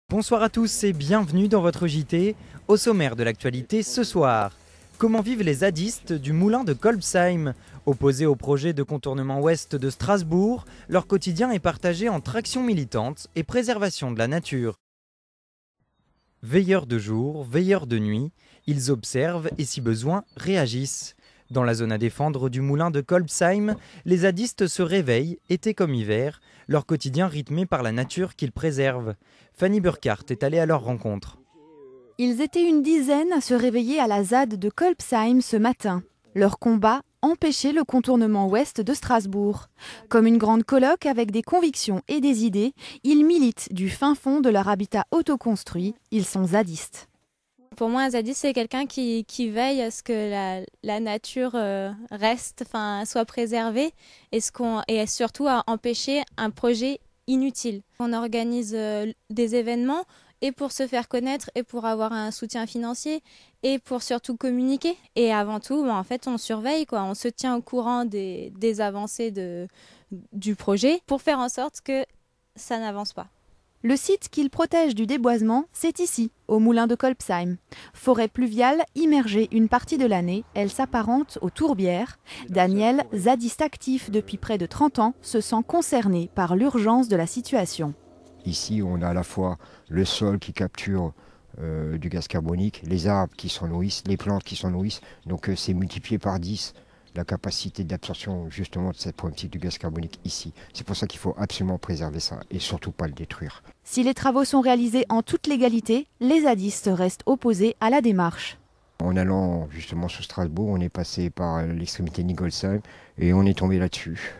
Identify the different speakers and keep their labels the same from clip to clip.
Speaker 1: Bonsoir à tous et bienvenue dans votre JT. Au sommaire de l'actualité ce soir, comment vivent les zadistes du moulin de Kolbsheim? Opposés au projet de contournement ouest de Strasbourg, leur quotidien est partagé entre action militante et préservation de la nature. Veilleurs de jour, veilleurs de nuit, ils observent et si besoin réagissent. Dans la zone à défendre du moulin de Kolbsheim, les zadistes se réveillent, été comme hiver, leur quotidien rythmé par la nature qu'ils préservent. Fanny Burkhardt est allée à leur rencontre.
Speaker 2: Ils étaient une dizaine à se réveiller à la ZAD de Kolbsheim ce matin. Leur combat, empêcher le contournement ouest de Strasbourg. Comme une grande colloque avec des convictions et des idées, ils militent du fin fond de leur habitat autoconstruit. Ils sont zadistes.
Speaker 3: Pour moi, un zadiste, c'est quelqu'un qui veille à ce que la nature reste, soit préservée et surtout à empêcher un projet inutile. On organise des événements et pour se faire connaître et pour avoir un soutien financier et pour surtout communiquer. Et avant tout, en fait, on surveille, on se tient au courant des avancées du projet pour faire en sorte que ça n'avance pas.
Speaker 2: Le site qu'ils protègent du déboisement, c'est ici, au moulin de Kolbsheim. Forêt pluviale immergée une partie de l'année, elle s'apparente aux tourbières. Daniel, zadiste actif depuis près de 30 ans, se sent concerné par l'urgence de la situation.
Speaker 4: Ici, on a à la fois le sol qui capture du gaz carbonique, les arbres qui s'en nourrissent, les plantes qui s'en nourrissent. Donc c'est multiplié par 10 la capacité d'absorption justement de cette problématique du gaz carbonique ici. C'est pour ça qu'il faut absolument préserver ça et surtout pas le détruire.
Speaker 2: Si les travaux sont réalisés en toute légalité, les zadistes restent opposés à la démarche.
Speaker 4: En allant justement sur Strasbourg, on est passé par l'extrémité de Nigolsheim et on est tombé là-dessus.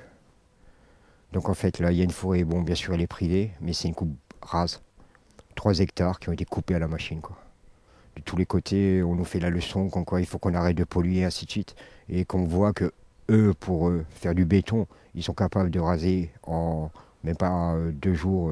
Speaker 4: Donc en fait là il y a une forêt, bon bien sûr elle est privée, mais c'est une coupe rase. 3 hectares qui ont été coupés à la machine, quoi. De tous les côtés, on nous fait la leçon comme quoi il faut qu'on arrête de polluer, ainsi de suite. Et qu'on voit que eux, pour faire du béton, ils sont capables de raser en même pas 2 jours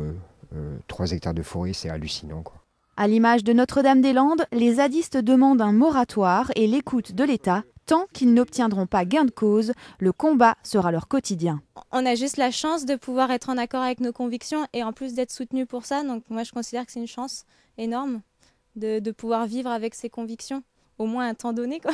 Speaker 4: 3 hectares de forêt, c'est hallucinant, quoi.
Speaker 2: À l'image de Notre-Dame-des-Landes, les zadistes demandent un moratoire et l'écoute de l'État. Tant qu'ils n'obtiendront pas gain de cause, le combat sera leur quotidien.
Speaker 3: On a juste la chance de pouvoir être en accord avec nos convictions et en plus d'être soutenus pour ça. Donc moi, je considère que c'est une chance énorme de pouvoir vivre avec ses convictions, au moins un temps donné, quoi.